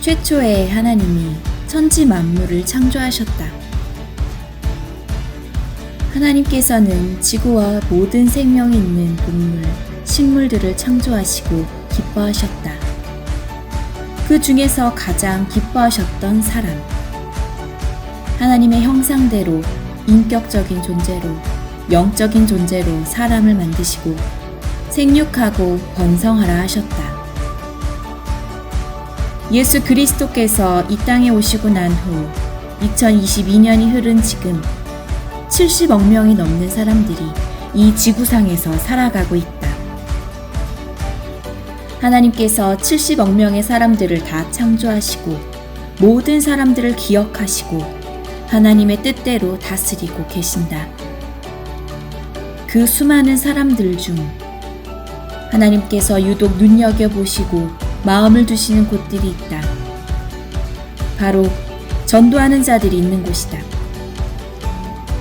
최초에 하나님이 천지 만물을 창조하셨다. 하나님께서는 지구와 모든 생명이 있는 동물, 식물들을 창조하시고 기뻐하셨다. 그 중에서 가장 기뻐하셨던 사람. 하나님의 형상대로 인격적인 존재로, 영적인 존재로 사람을 만드시고 생육하고 번성하라 하셨다. 예수 그리스도께서 이 땅에 오시고 난 후 2022년이 흐른 지금 70억 명이 넘는 사람들이 이 지구상에서 살아가고 있다. 하나님께서 70억 명의 사람들을 다 창조하시고 모든 사람들을 기억하시고 하나님의 뜻대로 다스리고 계신다. 그 수많은 사람들 중 하나님께서 유독 눈여겨보시고 마음을 두시는 곳들이 있다. 바로 전도하는 자들이 있는 곳이다.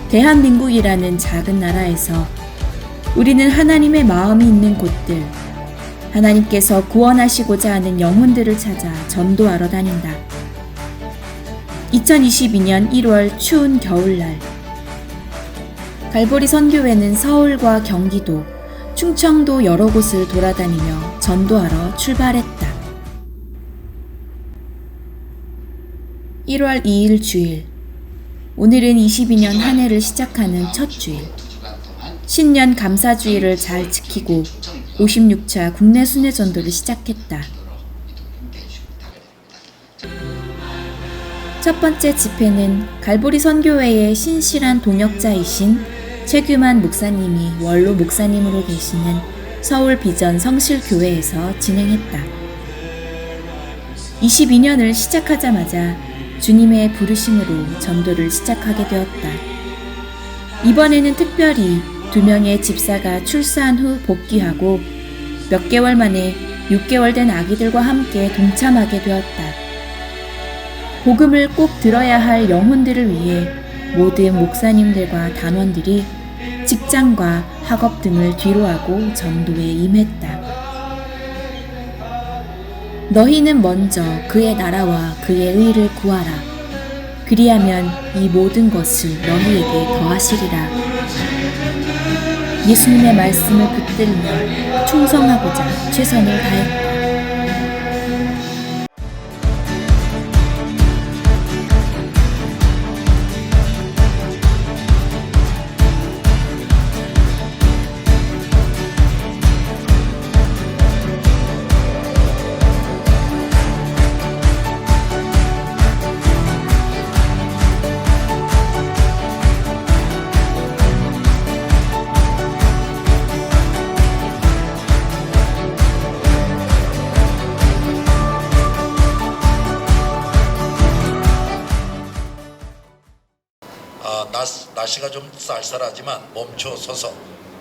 대한민국이라는 작은 나라에서 우리는 하나님의 마음이 있는 곳들, 하나님께서 구원하시고자 하는 영혼들을 찾아 전도하러 다닌다. 2022년 1월 추운 겨울날, 갈보리 선교회는 서울과 경기도, 충청도 여러 곳을 돌아다니며 전도하러 출발했다. 1월 2일 주일, 오늘은 22년 한 해를 시작하는 첫 주일. 신년 감사주일을 잘 지키고 56차 국내 순회 전도를 시작했다. 첫 번째 집회는 갈보리 선교회의 신실한 동역자이신 최규만 목사님이 원로 목사님으로 계시는 서울 비전 성실교회에서 진행했다. 22년을 시작하자마자 주님의 부르심으로 전도를 시작하게 되었다. 이번에는 특별히 2명의 집사가 출산 후 복귀하고 몇 개월 만에 6개월 된 아기들과 함께 동참하게 되었다. 복음을 꼭 들어야 할 영혼들을 위해 모든 목사님들과 단원들이 직장과 학업 등을 뒤로하고 전도에 임했다. 너희는 먼저 그의 나라와 그의 의를 구하라. 그리하면 이 모든 것을 너희에게 더하시리라. 예수님의 말씀을 붙들며 충성하고자 최선을 다했다. 날씨가 좀 쌀쌀하지만 멈춰 서서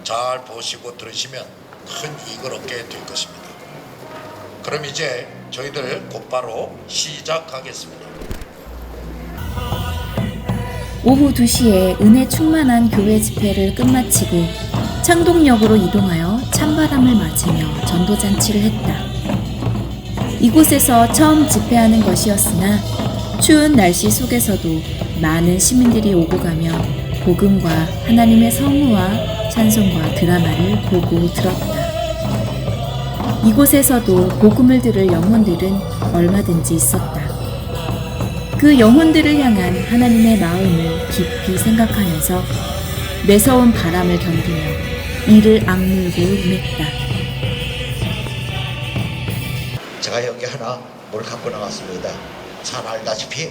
잘 보시고 들으시면 큰 이익을 얻게 될 것입니다. 그럼 이제 저희들 곧바로 시작하겠습니다. 오후 2시에 은혜 충만한 교회 집회를 끝마치고 창동역으로 이동하여 찬바람을 맞으며 전도잔치를 했다. 이곳에서 처음 집회하는 것이었으나 추운 날씨 속에서도 많은 시민들이 오고 가며 복음과 하나님의 성우와 찬송과 드라마를 보고 들었다. 이곳에서도 복음을 들을 영혼들은 얼마든지 있었다. 그 영혼들을 향한 하나님의 마음을 깊이 생각하면서 매서운 바람을 견디며 이를 악물고 임했다. 제가 여기 하나 뭘 갖고 나왔습니다. 잘 알다시피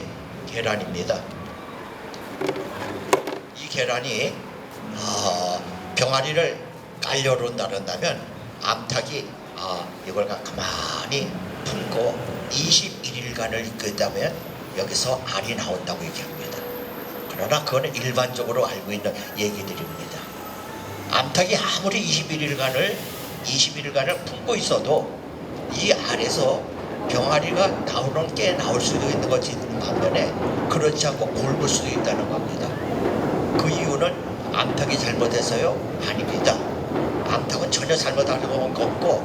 계란입니다. 이 계란이 병아리를 깔려놓는다면 암탉이 이걸 가만히 품고 21일간을 있다면 여기서 알이 나온다고 얘기합니다. 그러나 그거는 일반적으로 알고 있는 얘기들입니다. 암탉이 아무리 21일간을 품고 있어도 이 알에서 병아리가 꽤 나올 수도 있는 것이 반면에 그렇지 않고 굶을 수도 있다는 겁니다. 그 이유는 암탉이 잘못해서요? 아닙니다. 암탉은 전혀 잘못하는 건 없고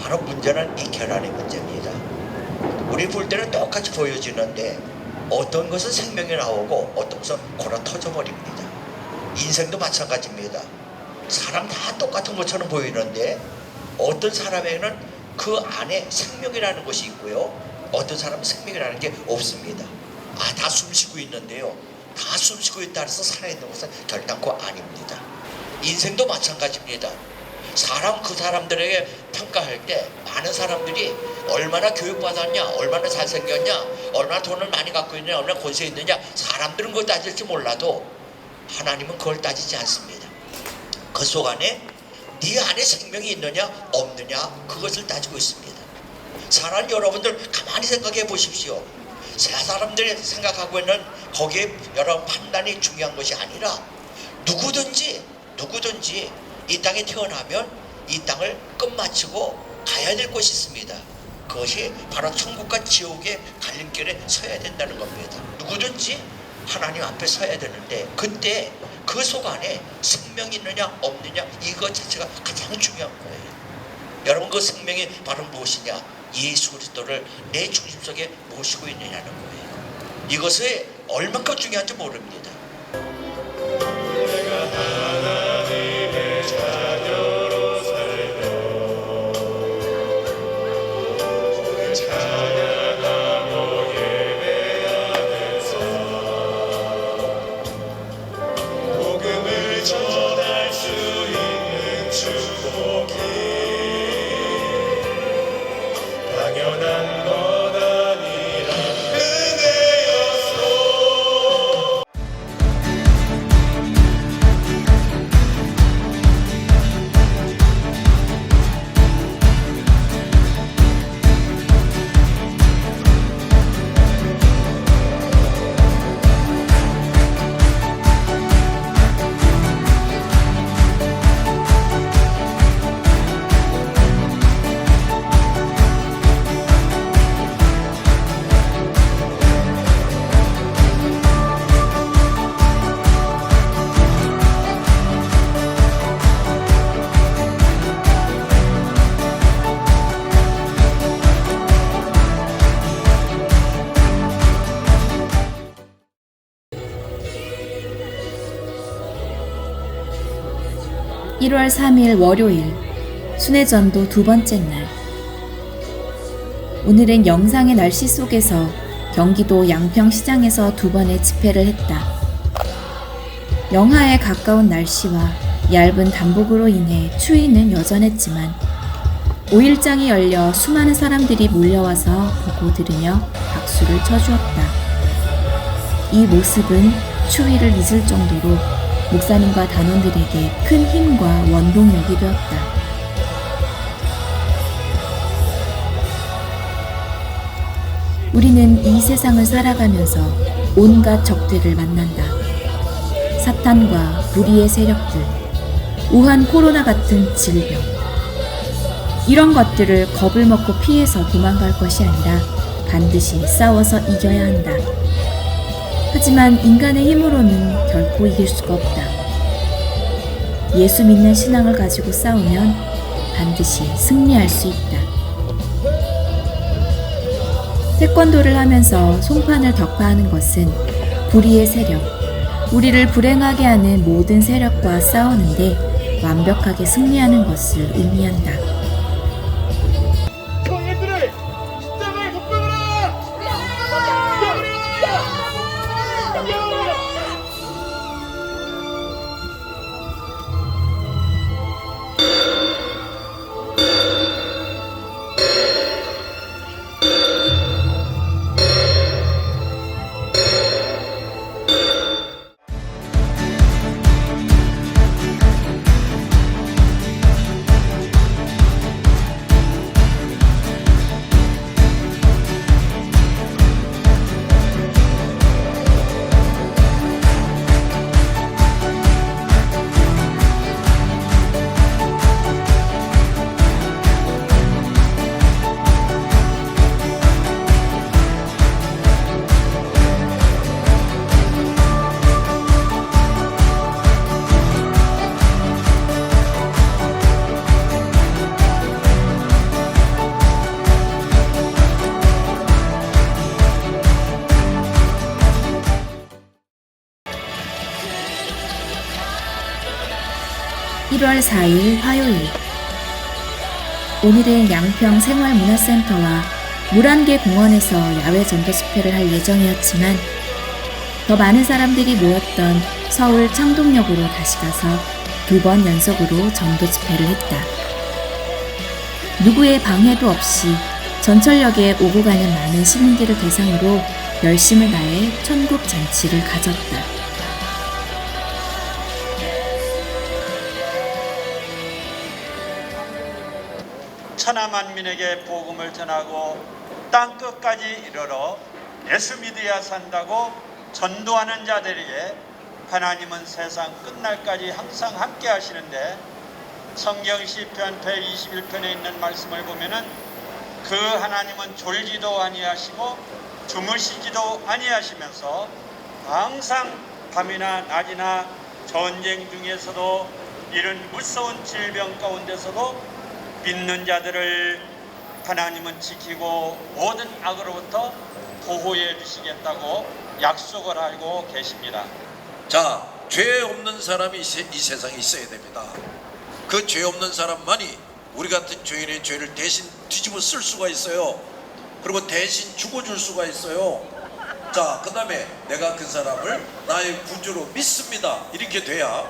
바로 문제는 이 계란의 문제입니다. 우리 볼 때는 똑같이 보여지는데 어떤 것은 생명이 나오고 어떤 것은 골아 터져버립니다. 인생도 마찬가지입니다. 사람 다 똑같은 것처럼 보이는데 어떤 사람에게는 그 안에 생명이라는 것이 있고요, 어떤 사람은 생명이라는 게 없습니다. 다 숨쉬고 있는데요, 다 숨쉬고 있다 해서 살아있는 것은 결단코 아닙니다. 인생도 마찬가지입니다. 그 사람들에게 평가할 때 많은 사람들이 얼마나 교육받았냐, 얼마나 잘생겼냐, 얼마나 돈을 많이 갖고 있느냐, 얼마나 권세 있느냐, 사람들은 그걸 따질지 몰라도 하나님은 그걸 따지지 않습니다. 그 속 안에 네 안에 생명이 있느냐 없느냐 그것을 따지고 있습니다. 사랑하는 여러분들, 가만히 생각해 보십시오. 사람들이 생각하고 있는 거기에 여러분 판단이 중요한 것이 아니라 누구든지 이 땅에 태어나면 이 땅을 끝마치고 가야 될 곳이 있습니다. 그것이 바로 천국과 지옥의 갈림길에 서야 된다는 겁니다. 누구든지 하나님 앞에 서야 되는데 그때 그 속 안에 생명이 있느냐 없느냐 이것 자체가 가장 중요한 거예요. 여러분, 그 생명이 바로 무엇이냐? 예수 그리스도를 내 중심 속에 모시고 있느냐는 거예요. 이것이 얼마큼 중요한지 모릅니다. 내가 하나님의 자녀로 살며 주를 찬양하고 예배하면서 복음을 전할 수 있는 축복이 당연한 것 아니라 은혜였소. (1월 3일) 월요일 순회전도 두 번째 날. 오늘은 영상의 날씨 속에서 경기도 양평시장에서 두 번의 집회를 했다. 영하에 가까운 날씨와 얇은 단복으로 인해 추위는 여전했지만 5일장이 열려 수많은 사람들이 몰려와서 보고 들으며 박수를 쳐주었다. 이 모습은 추위를 잊을 정도로 목사님과 단원들에게 큰 힘과 원동력이 되었다. 우리는 이 세상을 살아가면서 온갖 적들을 만난다. 사탄과 불의의 세력들, 우한 코로나 같은 질병. 이런 것들을 겁을 먹고 피해서 도망갈 것이 아니라 반드시 싸워서 이겨야 한다. 하지만 인간의 힘으로는 결코 이길 수가 없다. 예수 믿는 신앙을 가지고 싸우면 반드시 승리할 수 있다. 태권도를 하면서 송판을 격파하는 것은 불의의 세력, 우리를 불행하게 하는 모든 세력과 싸우는데 완벽하게 승리하는 것을 의미한다. 성인들을 십자가에 못 박아라! 1월 4일 화요일. 오늘은 양평 생활문화센터와 물안개 공원에서 야외 전도 집회를 할 예정이었지만 더 많은 사람들이 모였던 서울 청동역으로 다시 가서 2번 연속으로 전도 집회를 했다. 누구의 방해도 없이 전철역에 오고 가는 많은 시민들을 대상으로 열심을 다해 천국 잔치를 가졌다. 천하 만민에게 복음을 전하고 땅 끝까지 이르러 예수 믿어야 산다고 전도하는 자들에게 하나님은 세상 끝날까지 항상 함께 하시는데, 성경 시편 121편에 있는 말씀을 보면은 그 하나님은 졸지도 아니하시고 주무시지도 아니하시면서 항상 밤이나 낮이나 전쟁 중에서도 이런 무서운 질병 가운데서도 믿는 자들을 하나님은 지키고 모든 악으로부터 보호해 주시겠다고 약속을 하고 계십니다. 자, 죄 없는 사람이 이 세상에 있어야 됩니다. 그 죄 없는 사람만이 우리 같은 죄인의 죄를 대신 뒤집어 쓸 수가 있어요. 그리고 대신 죽어줄 수가 있어요. 자, 그 다음에 내가 그 사람을 나의 구주로 믿습니다. 이렇게 돼야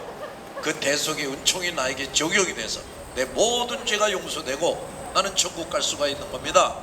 그 대속의 은총이 나에게 적용이 돼서 내 모든 죄가 용서되고 나는 천국 갈 수가 있는 겁니다.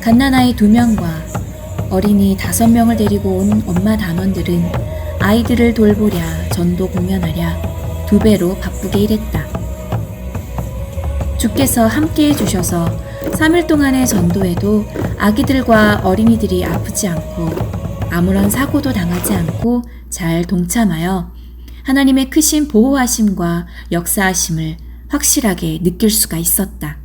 갓난아이 2명과 어린이 5명을 데리고 온 엄마 단원들은 아이들을 돌보랴 전도 공연하랴 2배로 바쁘게 일했다. 주께서 함께해 주셔서 3일 동안의 전도에도 아기들과 어린이들이 아프지 않고 아무런 사고도 당하지 않고 잘 동참하여 하나님의 크신 보호하심과 역사하심을 확실하게 느낄 수가 있었다.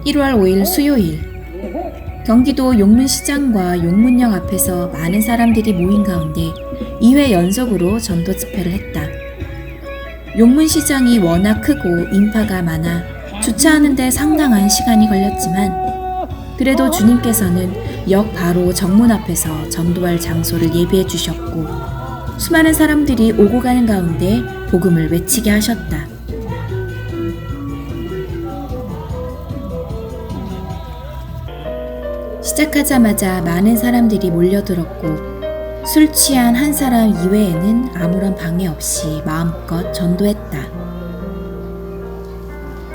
(1월 5일) 수요일. 경기도 용문시장과 용문역 앞에서 많은 사람들이 모인 가운데 2회 연속으로 전도 집회를 했다. 용문시장이 워낙 크고 인파가 많아 주차하는 데 상당한 시간이 걸렸지만 그래도 주님께서는 역 바로 정문 앞에서 전도할 장소를 예비해 주셨고 수많은 사람들이 오고 가는 가운데 복음을 외치게 하셨다. 시작하자마자 많은 사람들이 몰려들었고 술 취한 한 사람 이외에는 아무런 방해 없이 마음껏 전도했다.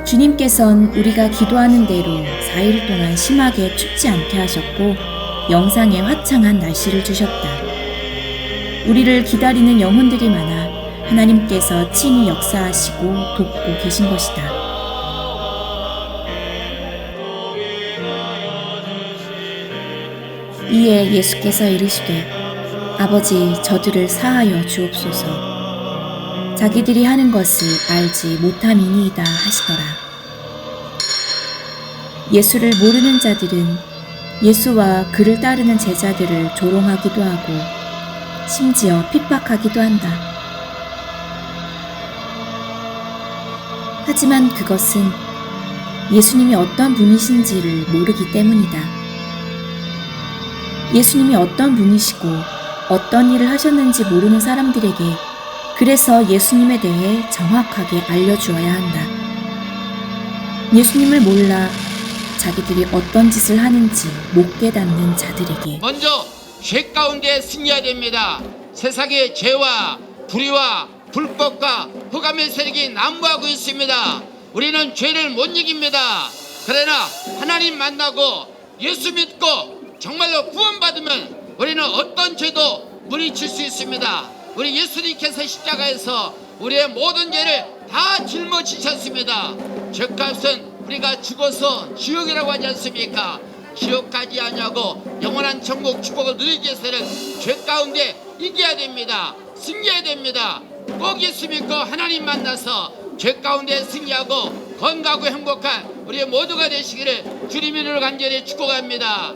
주님께선 우리가 기도하는 대로 4일 동안 심하게 춥지 않게 하셨고 영상에 화창한 날씨를 주셨다. 우리를 기다리는 영혼들이 많아 하나님께서 친히 역사하시고 돕고 계신 것이다. 이에 예수께서 이르시되 아버지 저들을 사하여 주옵소서. 자기들이 하는 것을 알지 못함이니이다 하시더라. 예수를 모르는 자들은 예수와 그를 따르는 제자들을 조롱하기도 하고 심지어 핍박하기도 한다. 하지만 그것은 예수님이 어떤 분이신지를 모르기 때문이다. 예수님이 어떤 분이시고 어떤 일을 하셨는지 모르는 사람들에게 그래서 예수님에 대해 정확하게 알려주어야 한다. 예수님을 몰라 자기들이 어떤 짓을 하는지 못 깨닫는 자들에게 먼저 죄 가운데 승리해야 됩니다. 세상의 죄와 불의와 불법과 흑암의 세력이 난무하고 있습니다. 우리는 죄를 못 이깁니다. 그러나 하나님 만나고 예수 믿고 정말로 구원받으면 우리는 어떤 죄도 물리칠 수 있습니다. 우리 예수님께서 십자가에서 우리의 모든 죄를 다 짊어지셨습니다. 죄값은 우리가 죽어서 지옥이라고 하지 않습니까? 지옥 가지 아니하고 영원한 천국 축복을 누리기 위해서는 죄 가운데 이겨야 됩니다. 승리해야 됩니다. 꼭 예수 믿고 하나님 만나서 죄 가운데 승리하고 건강하고 행복한 우리 모두가 되시기를 주님 이름으로 간절히 축복합니다.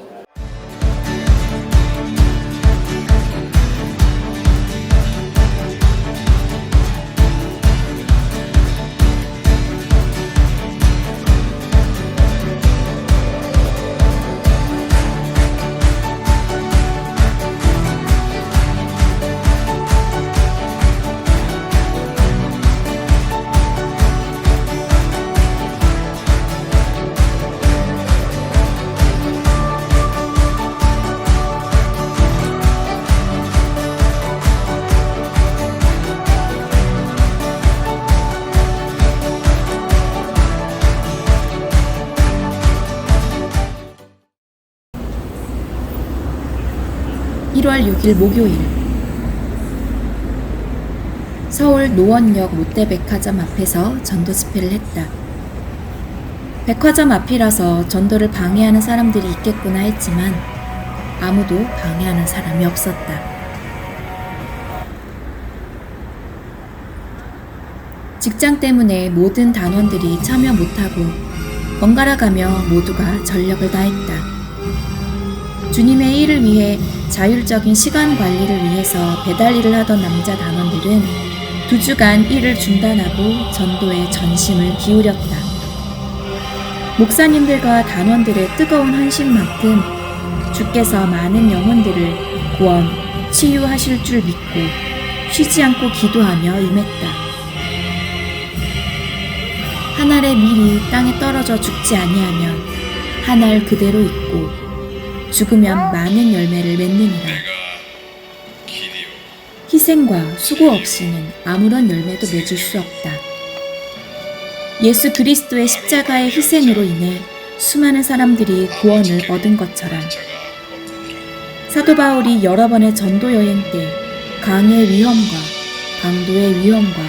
(1월 6일) 목요일 서울 노원역 롯데백화점 앞에서 전도 집회를 했다. 백화점 앞이라서 전도를 방해하는 사람들이 있겠구나 했지만 아무도 방해하는 사람이 없었다. 직장 때문에 모든 단원들이 참여 못하고 번갈아 가며 모두가 전력을 다했다. 주님의 일을 위해 자율적인 시간 관리를 위해서 배달 일을 하던 남자 단원들은 2주간 일을 중단하고 전도에 전심을 기울였다. 목사님들과 단원들의 뜨거운 헌신만큼 주께서 많은 영혼들을 구원, 치유하실 줄 믿고 쉬지 않고 기도하며 임했다. 한 알의 밀이 땅에 떨어져 죽지 아니하면 한 알 그대로 있고 죽으면 많은 열매를 맺느니라. 희생과 수고 없이는 아무런 열매도 맺을 수 없다. 예수 그리스도의 십자가의 희생으로 인해 수많은 사람들이 구원을 얻은 것처럼 사도 바울이 여러 번의 전도 여행 때 강의 위험과 강도의 위험과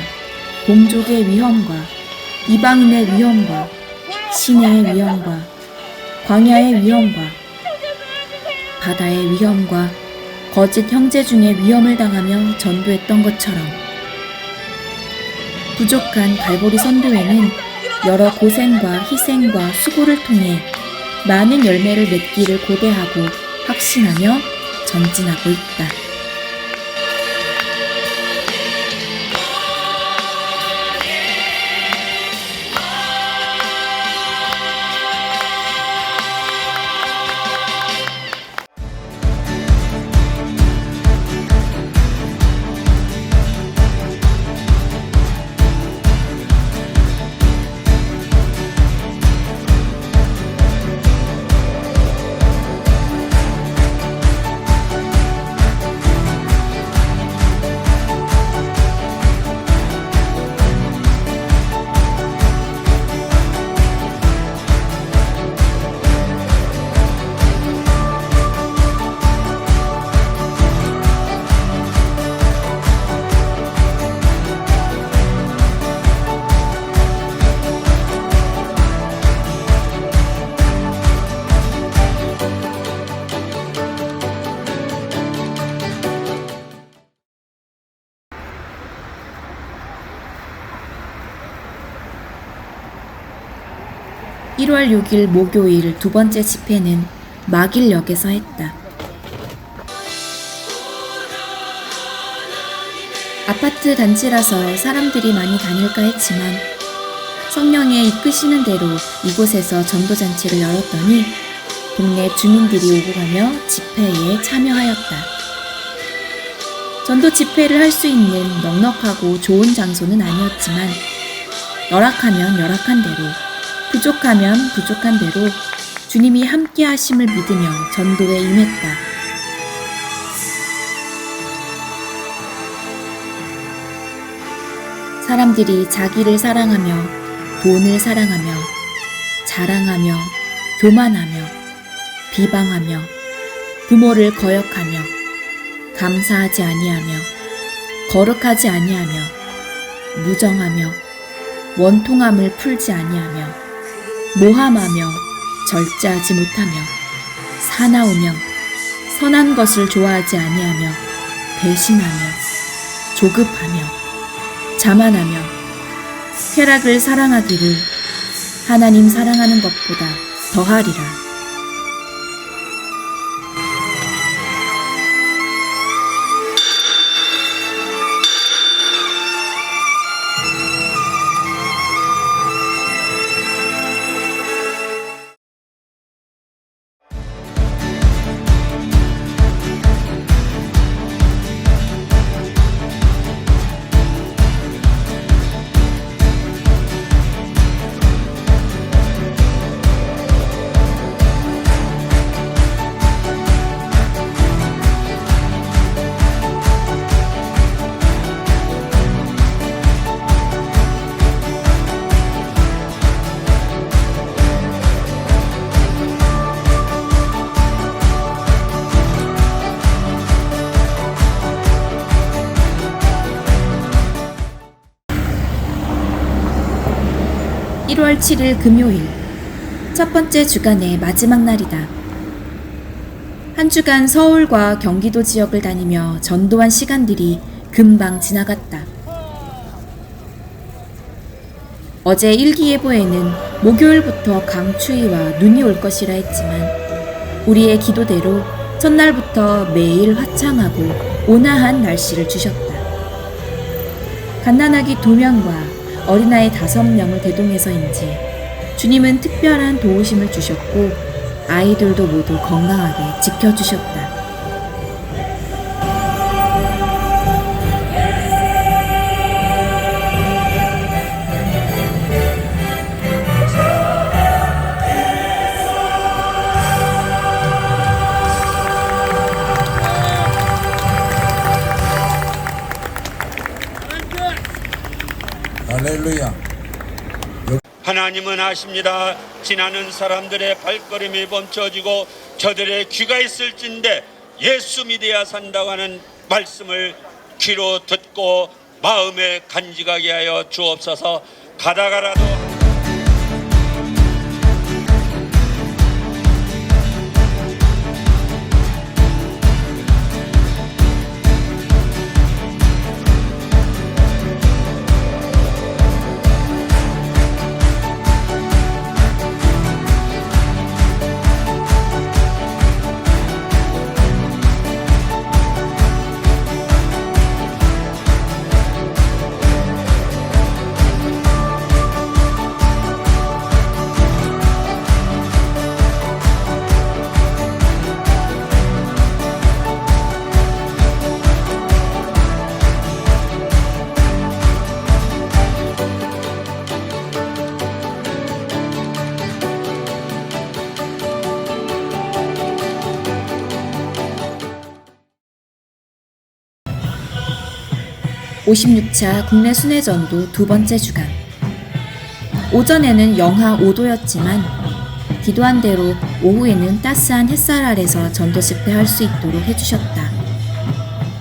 동족의 위험과 이방인의 위험과 시내의 위험과 광야의 위험과 바다의 위험과 거짓 형제 중에 위험을 당하며 전도했던 것처럼 부족한 갈보리 선교회는 여러 고생과 희생과 수고를 통해 많은 열매를 맺기를 고대하고 확신하며 전진하고 있다. (1월 6일) 목요일 두 번째 집회는 마길역에서 했다. 아파트 단지라서 사람들이 많이 다닐까 했지만 성령의 이끄시는 대로 이곳에서 전도잔치를 열었더니 동네 주민들이 오고 가며 집회에 참여하였다. 전도 집회를 할 수 있는 넉넉하고 좋은 장소는 아니었지만 열악하면 열악한 대로, 부족하면 부족한 대로 주님이 함께 하심을 믿으며 전도에 임했다. 사람들이 자기를 사랑하며 돈을 사랑하며 자랑하며 교만하며 비방하며 부모를 거역하며 감사하지 아니하며 거룩하지 아니하며 무정하며 원통함을 풀지 아니하며 모함하며 절제하지 못하며 사나우며 선한 것을 좋아하지 아니하며 배신하며 조급하며 자만하며 쾌락을 사랑하기를 하나님 사랑하는 것보다 더하리라. (1월 7일) 금요일 첫 번째 주간의 마지막 날이다. 한 주간 서울과 경기도 지역을 다니며 전도한 시간들이 금방 지나갔다. 어제 일기예보에는 목요일부터 강추위와 눈이 올 것이라 했지만 우리의 기도대로 첫날부터 매일 화창하고 온화한 날씨를 주셨다. 갓난아기 2명과 어린아이 5명을 대동해서인지 주님은 특별한 도우심을 주셨고 아이들도 모두 건강하게 지켜주셨다. 할렐루야. 하나님은 아십니다. 지나는 사람들의 발걸음이 멈춰지고 저들의 귀가 있을진데 예수 믿어야 산다고 하는 말씀을 귀로 듣고 마음에 간직하게 하여 주옵소서. 가다가라도 (56차) 국내 순회전도 두 번째 주간. 오전에는 영하 5도였지만 기도한 대로 오후에는 따스한 햇살 아래서 전도 집회할 수 있도록 해주셨다.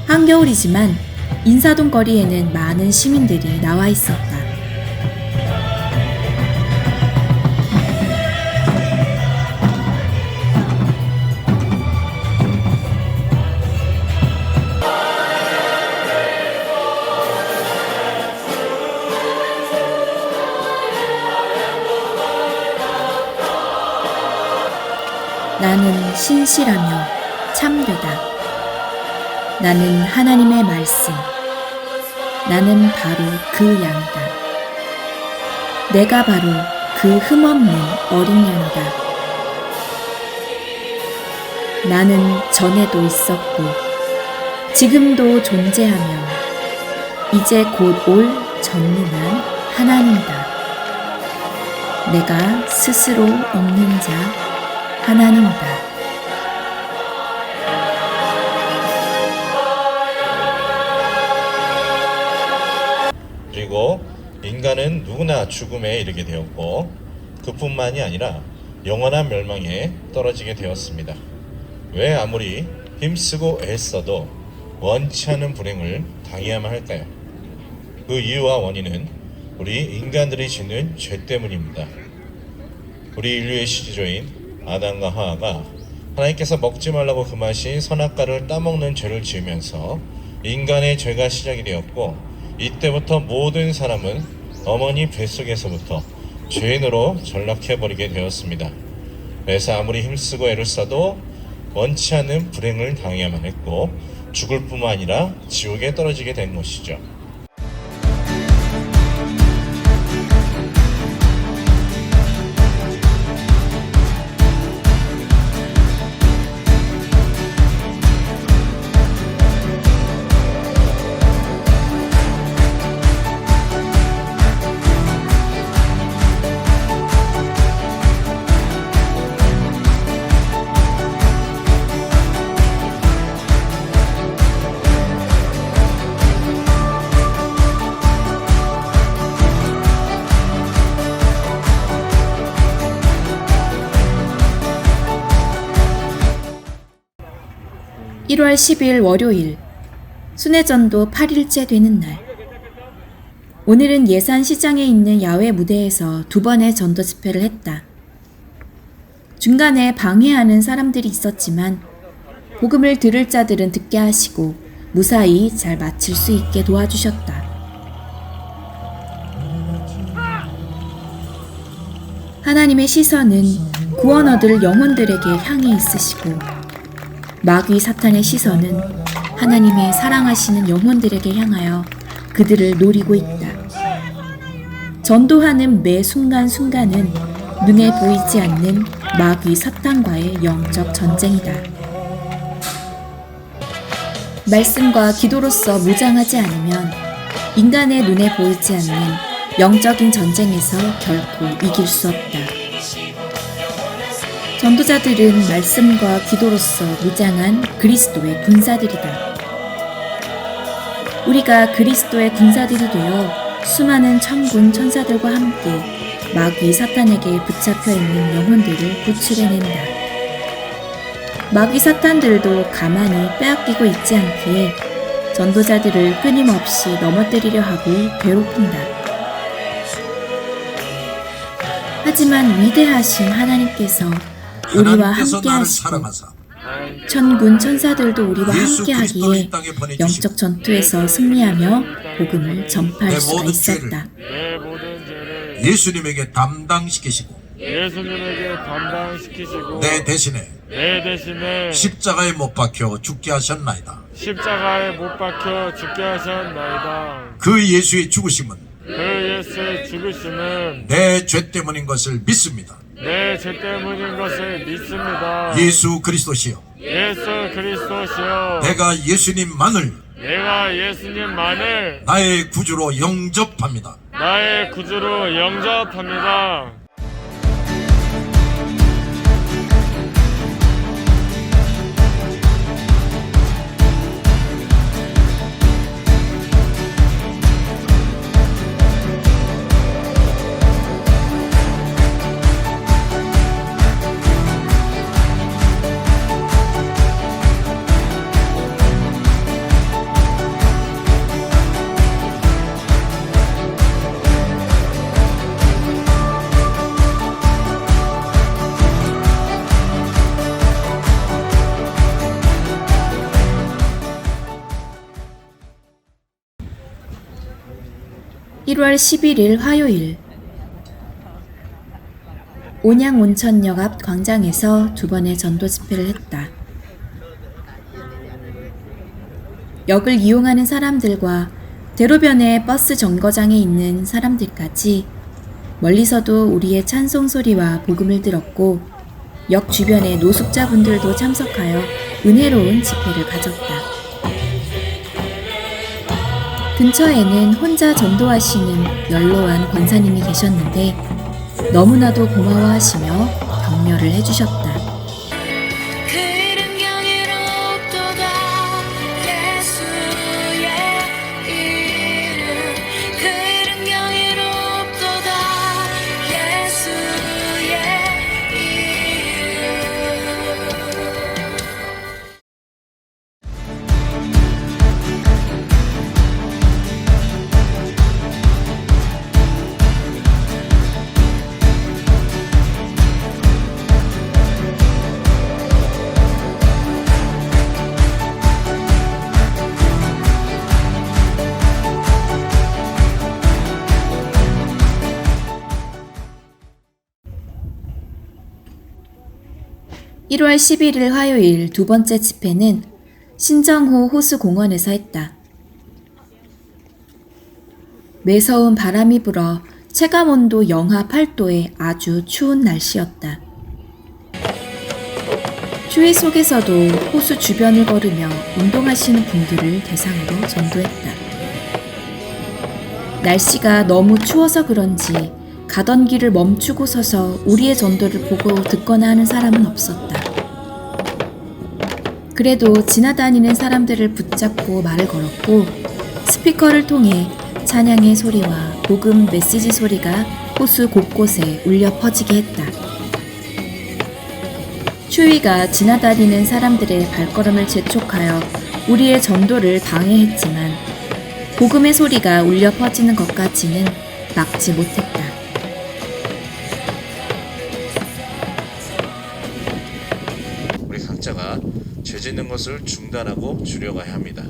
한겨울이지만 인사동 거리에는 많은 시민들이 나와 있었다. 나는 신실하며 참되다. 나는 하나님의 말씀. 나는 바로 그 양이다. 내가 바로 그 흠없는 어린 양이다. 나는 전에도 있었고 지금도 존재하며 이제 곧 올 전능한 하나님이다. 내가 스스로 없는 자 하나님이다. 그리고 인간은 누구나 죽음에 이르게 되었고 그뿐만이 아니라 영원한 멸망에 떨어지게 되었습니다. 왜 아무리 힘쓰고 애써도 원치 않는 불행을 당해야만 할까요? 그 이유와 원인은 우리 인간들이 짓는 죄 때문입니다. 우리 인류의 시조인 아담과 하와가 하나님께서 먹지 말라고 금하신 선악과를 따먹는 죄를 지으면서 인간의 죄가 시작이 되었고, 이때부터 모든 사람은 어머니 뱃속에서부터 죄인으로 전락해버리게 되었습니다. 그래서 아무리 힘쓰고 애를 써도 원치 않는 불행을 당해야만 했고 죽을 뿐만 아니라 지옥에 떨어지게 된 것이죠. (1월 10일) 월요일, 순회전도 8일째 되는 날. 오늘은 예산시장에 있는 야외 무대에서 2번의 전도 집회를 했다. 중간에 방해하는 사람들이 있었지만 복음을 들을 자들은 듣게 하시고 무사히 잘 마칠 수 있게 도와주셨다. 하나님의 시선은 구원 얻을 영혼들에게 향해 있으시고, 마귀 사탄의 시선은 하나님의 사랑하시는 영혼들에게 향하여 그들을 노리고 있다. 전도하는 매 순간순간은 눈에 보이지 않는 마귀 사탄과의 영적 전쟁이다. 말씀과 기도로서 무장하지 않으면 인간의 눈에 보이지 않는 영적인 전쟁에서 결코 이길 수 없다. 전도자들은 말씀과 기도로서 무장한 그리스도의 군사들이다. 우리가 그리스도의 군사들이 되어 수많은 천군 천사들과 함께 마귀 사탄에게 붙잡혀 있는 영혼들을 구출해낸다. 마귀 사탄들도 가만히 빼앗기고 있지 않기에 전도자들을 끊임없이 넘어뜨리려 하고 괴롭힌다. 하지만 위대하신 하나님께서 우리와 함께 하시고 천군 천사들도 우리와 함께 하기에 영적 전투에서 승리하며 복음을 전파할 수가 있었다. 예수님에게 담당시키시고 내 대신에 십자가에 못 박혀 죽게 하셨나이다. 그 예수의 죽으심은 내 죄 때문인 것을 믿습니다. 예수 그리스도시여, 내가 예수님만을 나의 구주로 영접합니다. (1월 11일) 화요일. 온양 온천역 앞 광장에서 두 번의 전도 집회를 했다. 역을 이용하는 사람들과 대로변의 버스 정거장에 있는 사람들까지 멀리서도 우리의 찬송 소리와 복음을 들었고 역 주변의 노숙자분들도 참석하여 은혜로운 집회를 가졌다. 근처에는 혼자 전도하시는 연로한 권사님이 계셨는데 너무나도 고마워하시며 격려를 해주셨다. 그 이름 경이롭도다 예수의 이름 그 이름 경이롭도다 예수의 이름 (1월 11일) 화요일 두 번째 집회는 신정호 호수공원에서 했다. 매서운 바람이 불어 체감온도 영하 8도의 아주 추운 날씨였다. 추위 속에서도 호수 주변을 걸으며 운동하시는 분들을 대상으로 전도했다. 날씨가 너무 추워서 그런지 가던 길을 멈추고 서서 우리의 전도를 보고 듣거나 하는 사람은 없었다. 그래도 지나다니는 사람들을 붙잡고 말을 걸었고 스피커를 통해 찬양의 소리와 복음 메시지 소리가 호수 곳곳에 울려 퍼지게 했다. 추위가 지나다니는 사람들의 발걸음을 재촉하여 우리의 전도를 방해했지만 복음의 소리가 울려 퍼지는 것까지는 막지 못했다. 우리 각자가 죄 짓는 것을 중단하고 줄여가야 합니다.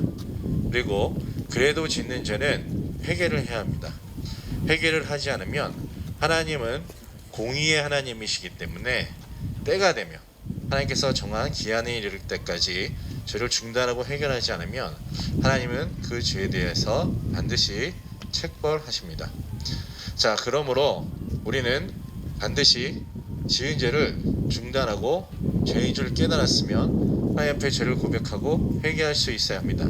그리고 그래도 짓는 죄는 회개를 해야 합니다. 회개를 하지 않으면 하나님은 공의의 하나님이시기 때문에 때가 되면 하나님께서 정한 기한에 이를 때까지 죄를 중단하고 해결하지 않으면 하나님은 그 죄에 대해서 반드시 책벌하십니다. 자, 그러므로 우리는 반드시 지은 죄를 중단하고 죄인 줄 깨달았으면 하나님 앞에 죄를 고백하고 회개할 수 있어야 합니다.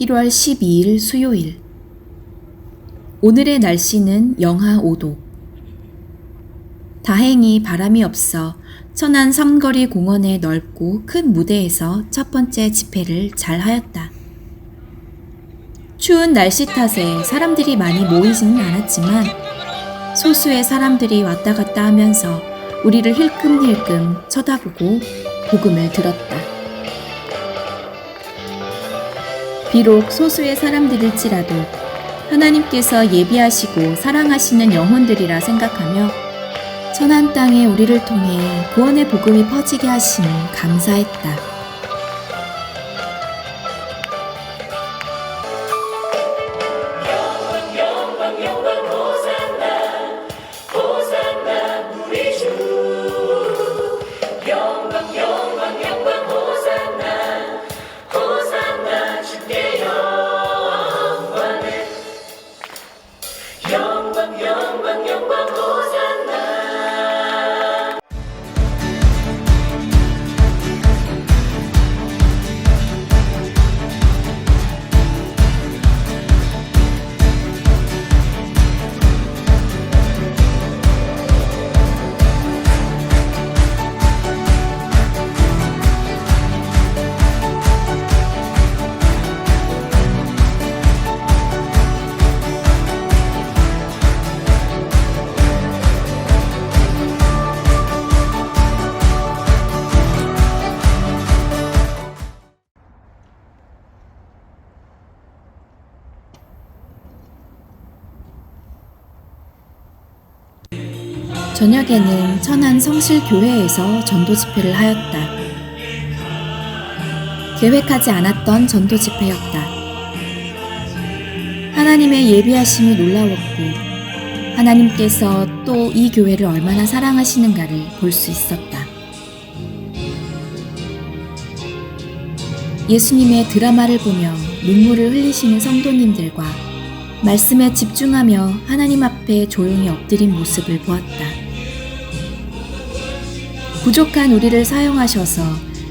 (1월 12일) 수요일. 오늘의 날씨는 영하 5도. 다행히 바람이 없어 천안 삼거리 공원의 넓고 큰 무대에서 첫 번째 집회를 잘 하였다. 추운 날씨 탓에 사람들이 많이 모이지는 않았지만 소수의 사람들이 왔다 갔다 하면서 우리를 힐끔힐끔 쳐다보고 복음을 들었다. 비록 소수의 사람들일지라도 하나님께서 예비하시고 사랑하시는 영혼들이라 생각하며 천안 땅에 우리를 통해 구원의 복음이 퍼지게 하심을 감사했다. 저녁에는 천안 성실교회에서 전도 집회를 하였다. 계획하지 않았던 전도 집회였다. 하나님의 예비하심이 놀라웠고 하나님께서 또 이 교회를 얼마나 사랑하시는가를 볼 수 있었다. 예수님의 드라마를 보며 눈물을 흘리시는 성도님들과 말씀에 집중하며 하나님 앞에 조용히 엎드린 모습을 보았다. 부족한 우리를 사용하셔서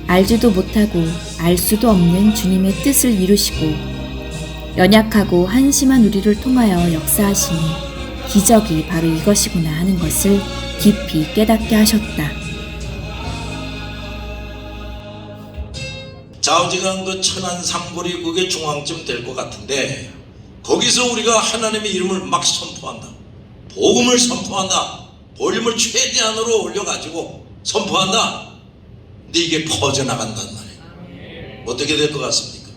알지도 못하고 알 수도 없는 주님의 뜻을 이루시고 연약하고 한심한 우리를 통하여 역사하시니 기적이 바로 이것이구나 하는 것을 깊이 깨닫게 하셨다. 좌우지간 그 천안 삼거리 그게 중앙쯤 될 것 같은데 거기서 우리가 하나님의 이름을 막 선포한다. 복음을 선포한다. 볼륨을 최대한으로 올려가지고 선포한다. 근데 이게 퍼져나간단 말이에요. 어떻게 될 것 같습니까?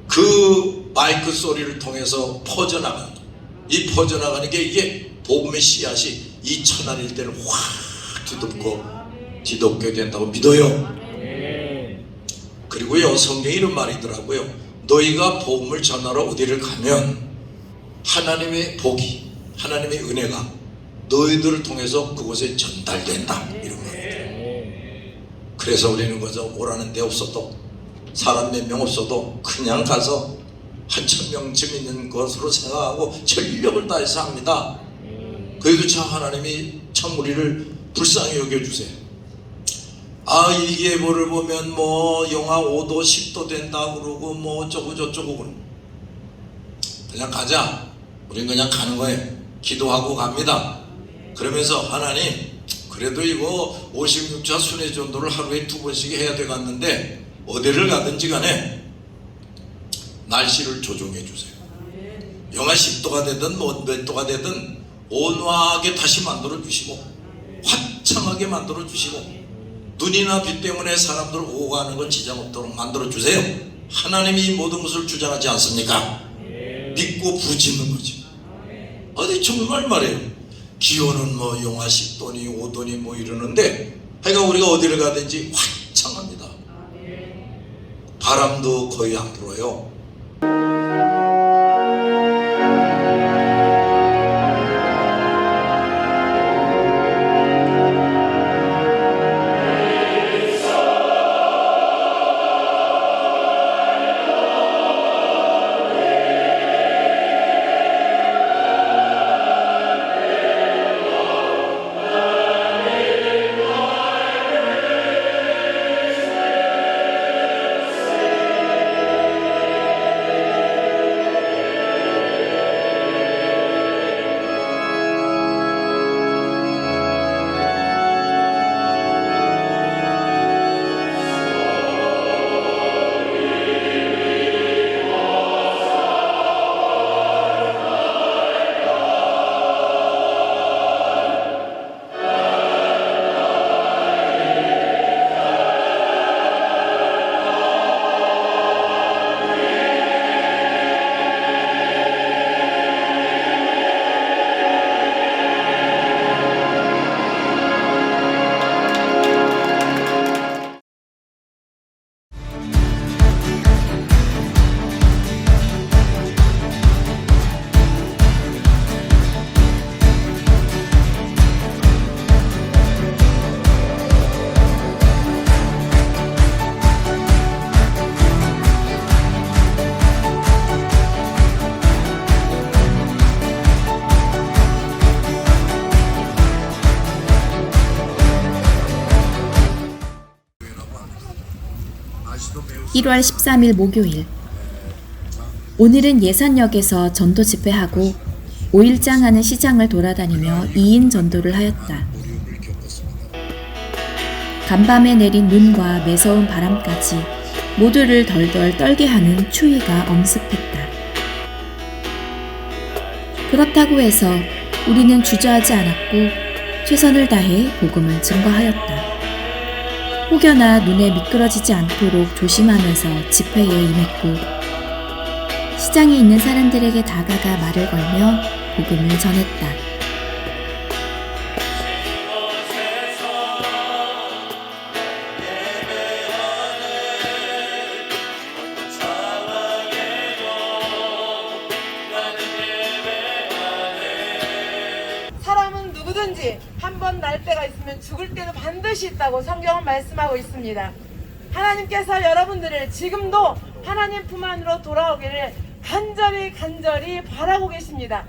그 마이크 소리를 통해서 퍼져나간다. 이 퍼져나가는 게 이게 복음의 씨앗이 이 천안 일대를 확 뒤덮게 된다고 믿어요. 그리고요, 성경에 이런 말이 있더라고요. 너희가 복음을 전하러 어디를 가면 하나님의 복이, 하나님의 은혜가 너희들을 통해서 그곳에 전달된다, 이런 말이에요. 그래서 우리는 거저 오라는 데 없어도 사람 몇 명 없어도 그냥 가서 한 1000명쯤 있는 것으로 생각하고 전력을 다해서 합니다. 그래도 참 하나님이 참 우리를 불쌍히 여겨주세요. 아, 일기예보를 보면 뭐 영하 5도 10도 된다 그러고 뭐 어쩌고 저쩌고 그냥 가자. 우린 그냥 가는 거예요. 기도하고 갑니다. 그러면서 하나님, 그래도 이거 56차 순회 전도를 하루에 2번씩 해야 되겠는데 어디를 가든지 간에 날씨를 조종해 주세요. 영하 10도가 되든 뭐 몇 도가 되든 온화하게 다시 만들어 주시고 화창하게 만들어 주시고 눈이나 비 때문에 사람들 오고 가는 건 지장 없도록 만들어 주세요. 하나님이 이 모든 것을 주장하지 않습니까? 믿고 부짓는 거지. 어디 정말 말이에요. 기온은 뭐 영하 10도니 5도니 뭐 이러는데 하여간 우리가 어디를 가든지 화창합니다. 바람도 거의 안 불어요. (1월 13일) 목요일. 오늘은 예산역에서 전도 집회하고 5일장 하는 시장을 돌아다니며 2인 전도를 하였다. 간밤에 내린 눈과 매서운 바람까지 모두를 덜덜 떨게 하는 추위가 엄습했다. 그렇다고 해서 우리는 주저하지 않았고 최선을 다해 복음을 증거하였다. 혹여나 눈에 미끄러지지 않도록 조심하면서 집회에 임했고 시장에 있는 사람들에게 다가가 말을 걸며 복음을 전했다. 번 날 때가 있으면 죽을 때도 반드시 있다고 성경은 말씀하고 있습니다. 하나님께서 여러분들을 지금도 하나님 품 안으로 돌아오기를 간절히 바라고 계십니다.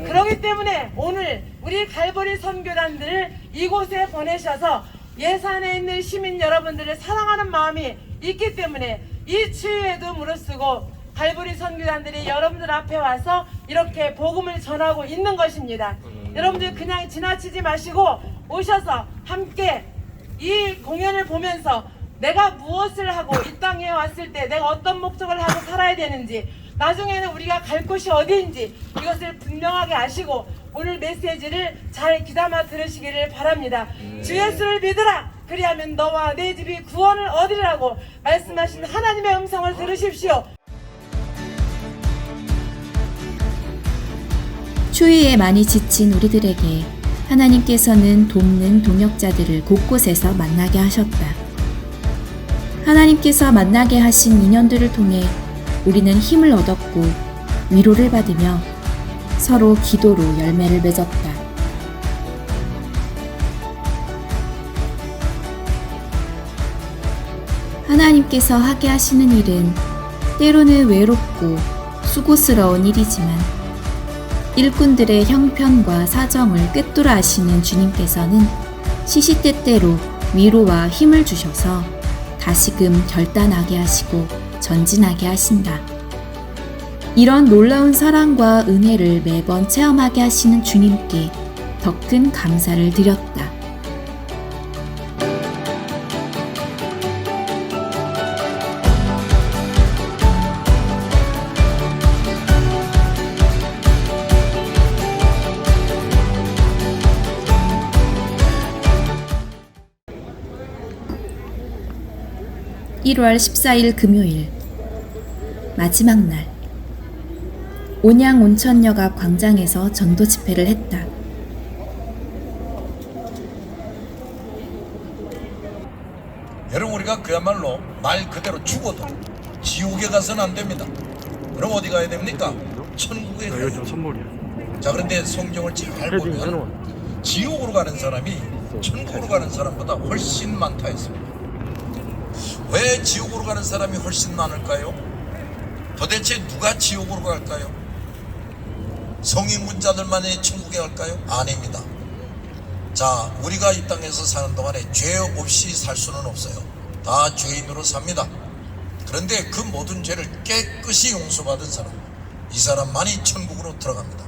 그렇기 때문에 오늘 우리 갈보리 선교단들을 이곳에 보내셔서 예산에 있는 시민 여러분들을 사랑하는 마음이 있기 때문에 이 추위에도 무릅쓰고 갈보리 선교단들이 여러분들 앞에 와서 이렇게 복음을 전하고 있는 것입니다. 여러분들 그냥 지나치지 마시고 오셔서 함께 이 공연을 보면서 내가 무엇을 하고 이 땅에 왔을 때 내가 어떤 목적을 하고 살아야 되는지, 나중에는 우리가 갈 곳이 어디인지 이것을 분명하게 아시고 오늘 메시지를 잘 귀담아 들으시기를 바랍니다. 주 예수를 믿으라, 그리하면 너와 내 집이 구원을 얻으리라고 말씀하신 하나님의 음성을 들으십시오. 추위에 많이 지친 우리들에게 하나님께서는 돕는 동역자들을 곳곳에서 만나게 하셨다. 하나님께서 만나게 하신 인연들을 통해 우리는 힘을 얻었고 위로를 받으며 서로 기도로 열매를 맺었다. 하나님께서 하게 하시는 일은 때로는 외롭고 수고스러운 일이지만 일꾼들의 형편과 사정을 꿰뚫어 아시는 주님께서는 시시때때로 위로와 힘을 주셔서 다시금 결단하게 하시고 전진하게 하신다. 이런 놀라운 사랑과 은혜를 매번 체험하게 하시는 주님께 더 큰 감사를 드렸다. (1월 14일) 금요일 마지막 날, 온양 온천역 앞 광장에서 전도 집회를 했다. 여러분, 우리가 그야말로 말 그대로 죽어도 지옥에 가서는 안 됩니다. 그럼 어디 가야 됩니까? 천국에 가야 됩니다. 자, 그런데 성경을 잘 보면 지옥으로 가는 사람이 천국으로 가는 사람보다 훨씬 많다 했습니다. 왜 지옥으로 가는 사람이 훨씬 많을까요? 도대체 누가 지옥으로 갈까요? 성인군자들만이 천국에 갈까요? 아닙니다. 자, 우리가 이 땅에서 사는 동안에 죄 없이 살 수는 없어요. 다 죄인으로 삽니다. 그런데 그 모든 죄를 깨끗이 용서받은 사람, 이 사람만이 천국으로 들어갑니다.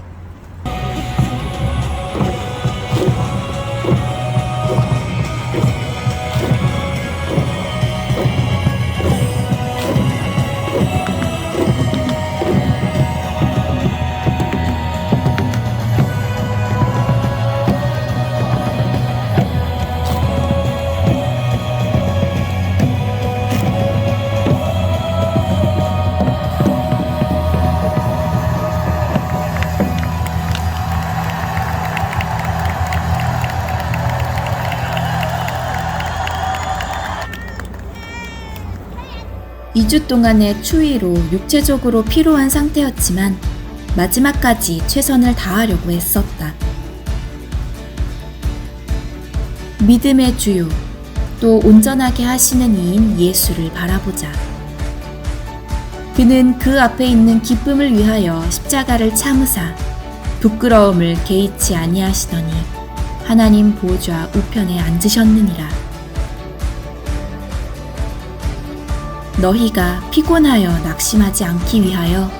이 주 동안의 추위로 육체적으로 피로한 상태였지만 마지막까지 최선을 다하려고 애썼다. 믿음의 주요, 또 온전하게 하시는 이인 예수를 바라보자. 그는 그 앞에 있는 기쁨을 위하여 십자가를 참으사 부끄러움을 개의치 아니하시더니 하나님 보좌 우편에 앉으셨느니라. 너희가 피곤하여 낙심하지 않기 위하여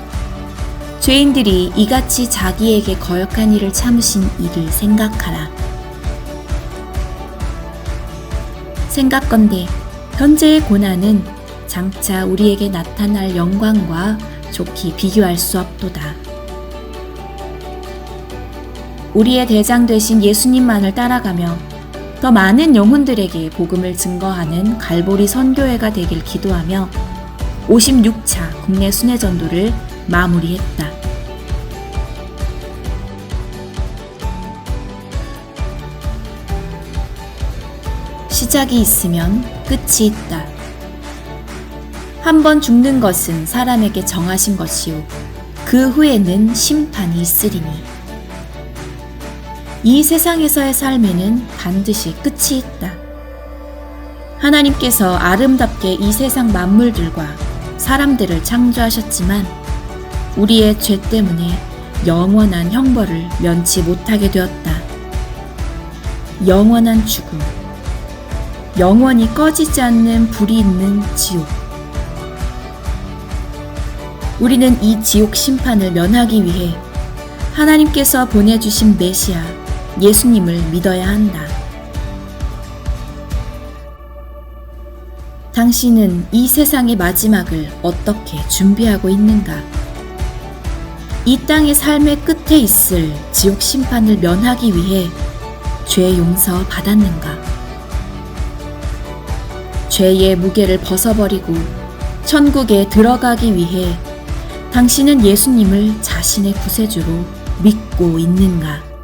죄인들이 이같이 자기에게 거역한 일을 참으신 이를 생각하라. 생각건대 현재의 고난은 장차 우리에게 나타날 영광과 좋게 비교할 수 없도다. 우리의 대장 되신 예수님만을 따라가며 더 많은 영혼들에게 복음을 증거하는 갈보리 선교회가 되길 기도하며 56차 국내 순회전도를 마무리했다. 시작이 있으면 끝이 있다. 한 번 죽는 것은 사람에게 정하신 것이요 그 후에는 심판이 있으리니 이 세상에서의 삶에는 반드시 끝이 있다. 하나님께서 아름답게 이 세상 만물들과 사람들을 창조하셨지만 우리의 죄 때문에 영원한 형벌을 면치 못하게 되었다. 영원한 죽음, 영원히 꺼지지 않는 불이 있는 지옥. 우리는 이 지옥 심판을 면하기 위해 하나님께서 보내주신 메시아 예수님을 믿어야 한다. 당신은 이 세상의 마지막을 어떻게 준비하고 있는가? 이 땅의 삶의 끝에 있을 지옥 심판을 면하기 위해 죄 용서 받았는가? 죄의 무게를 벗어버리고 천국에 들어가기 위해 당신은 예수님을 자신의 구세주로 믿고 있는가?